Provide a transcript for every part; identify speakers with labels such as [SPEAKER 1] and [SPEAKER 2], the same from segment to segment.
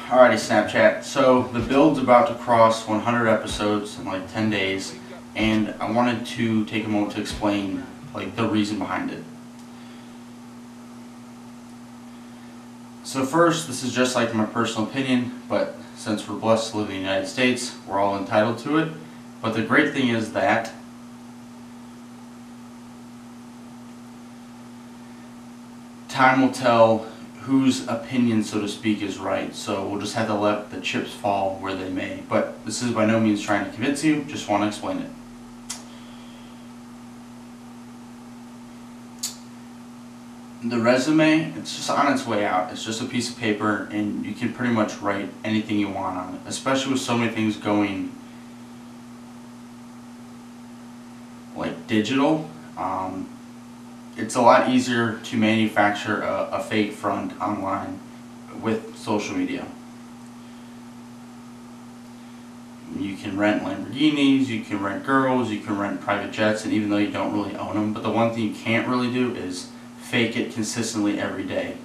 [SPEAKER 1] Alrighty, Snapchat. So the build's about to cross 100 episodes in like 10 days, and I wanted to take a moment to explain like the reason behind it. So first, this is just like my personal opinion, but since we're blessed to live in the United States, we're all entitled to it. But the great thing is that time will tell whose opinion, so to speak, is right. So we'll just have to let the chips fall where they may. But this is by no means trying to convince you, just want to explain it. The resume, it's just on its way out. It's just a piece of paper, and you can pretty much write anything you want on it, especially with so many things going like digital. It's a lot easier to manufacture a fake front online with social media. You can rent Lamborghinis, you can rent girls, you can rent private jets, and even though you don't really own them, but the one thing you can't really do is fake it consistently every day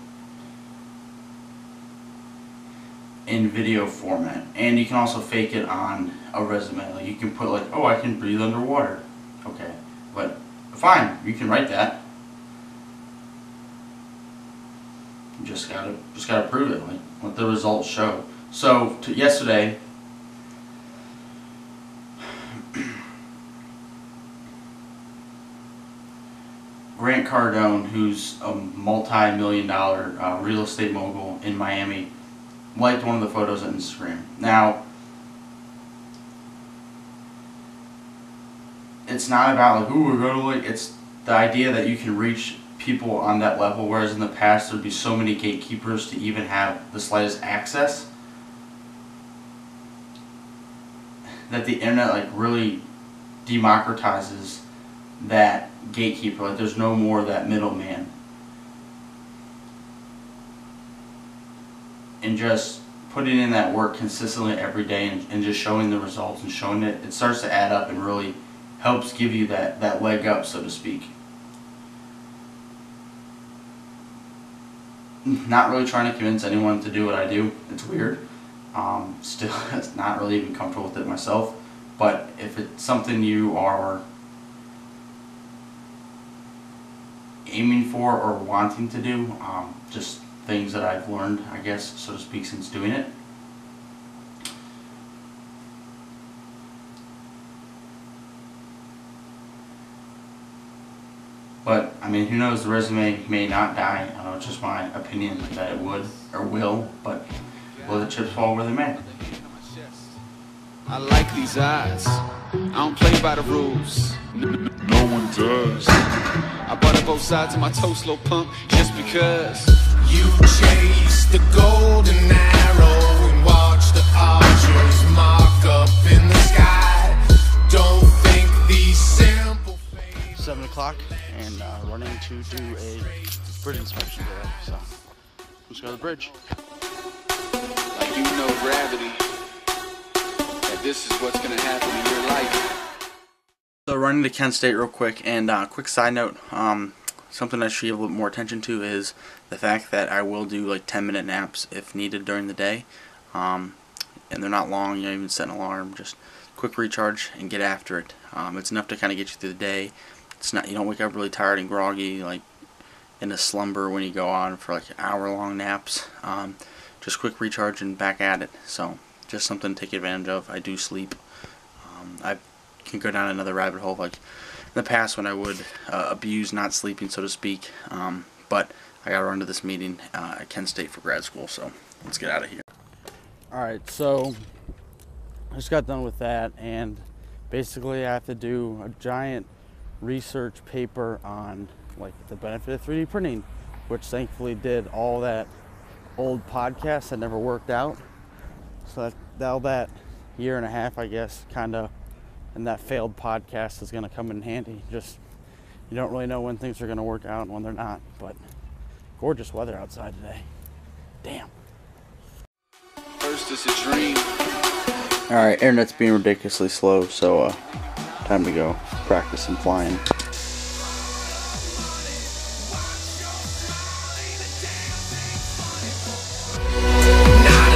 [SPEAKER 1] in video format. And you can also fake it on a resume. Like you can put like, oh, I can breathe underwater. Okay, but fine, you can write that. You just gotta prove it. Like, let the results show. So yesterday, Grant Cardone, who's a multi-million-dollar real estate mogul in Miami, liked one of the photos on Instagram. Now, it's not about like, ooh, we're gonna like. It's the idea that you can reach people on that level, whereas in the past there'd be so many gatekeepers to even have the slightest access, that the internet like really democratizes that gatekeeper. Like there's no more of that middleman, and just putting in that work consistently every day and just showing the results and showing it starts to add up and really helps give you that leg up, so to speak. Not really trying to convince anyone to do what I do. It's weird. Still not really even comfortable with it myself. But if it's something you are aiming for or wanting to do, just things that I've learned, I guess, so to speak, since doing it. But, I mean, who knows, the resume may not die. It's just my opinion that it would, or will, but will the chips fall where they may?
[SPEAKER 2] I like these eyes. I don't play by the rules. No one does. I butter both sides of my toe slow pump just because. You chase the golden arrow and watch the archers mark up in the sky. Don't think these simple
[SPEAKER 1] 7 o'clock and running to do a bridge inspection today, so let's go to the bridge.
[SPEAKER 2] Like you know gravity, that this is what's gonna happen in your life.
[SPEAKER 1] So running to Kent State real quick, and quick side note, something I should give a little more attention to is the fact that I will do like 10-minute naps if needed during the day, and they're not long. You don't even set an alarm, just quick recharge and get after it. It's enough to kind of get you through the day. It's not, you don't wake up really tired and groggy like in a slumber when you go on for like hour-long naps. Just quick recharge and back at it. So just something to take advantage of. I do sleep. I can go down another rabbit hole like in the past when I would abuse not sleeping, so to speak. But I gotta run to this meeting at Kent State for grad school, so let's get out of here. Alright, so I just got done with that, and basically I have to do a giant research paper on like the benefit of 3D printing, which thankfully did all that old podcasts that never worked out. So that year and a half, I guess, kind of, and that failed podcast is going to come in handy. Just, you don't really know when things are going to work out and when they're not, but gorgeous weather outside today. Damn.
[SPEAKER 2] First it's a dream.
[SPEAKER 1] Alright, internet's being ridiculously slow, so time to go practice some flying.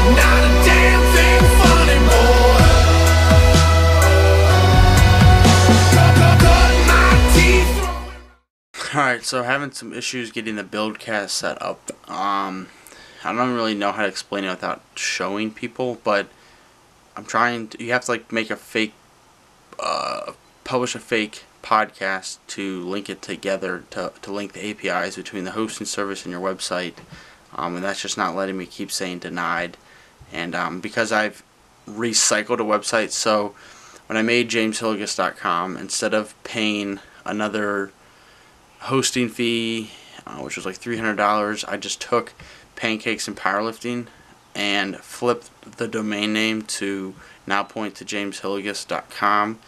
[SPEAKER 2] Not
[SPEAKER 1] Alright, so having some issues getting the Buildcast set up. I don't really know how to explain it without showing people, but I'm trying to, you have to like make a fake, publish a fake podcast to link it together, to link the APIs between the hosting service and your website, and that's just not letting me, keep saying denied. And because I've recycled a website, so when I made jameshillegas.com, instead of paying another hosting fee, which was like $300, I just took Pancakes and Powerlifting and flipped the domain name to now point to jameshillegas.com.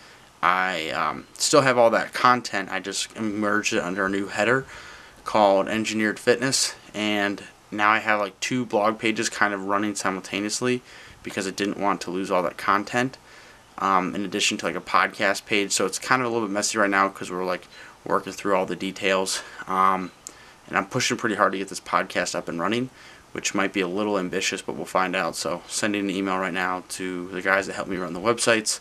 [SPEAKER 1] I still have all that content, I just merged it under a new header called Engineered Fitness, and now I have like 2 blog pages kind of running simultaneously because I didn't want to lose all that content, in addition to like a podcast page. So it's kind of a little bit messy right now because we're like working through all the details, and I'm pushing pretty hard to get this podcast up and running, which might be a little ambitious, but we'll find out. So sending an email right now to the guys that help me run the websites.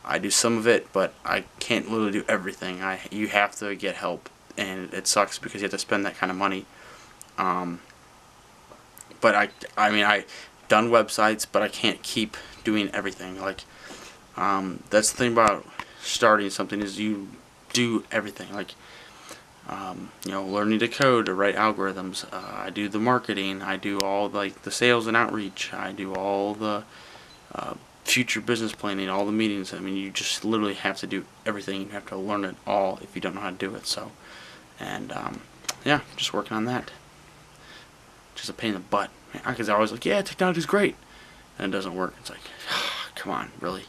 [SPEAKER 1] I do some of it, but I can't literally do everything. You have to get help, and it sucks because you have to spend that kind of money. But I've done websites, but I can't keep doing everything. Like, that's the thing about starting something, is you do everything. Like, learning to code, to write algorithms. I do the marketing. I do all like the sales and outreach. I do all the future business planning, all the meetings. I mean, you just literally have to do everything. You have to learn it all if you don't know how to do it. So, and yeah, just working on that. Just a pain in the butt. Because I was like, yeah, technology's great, and it doesn't work. It's like, come on, really.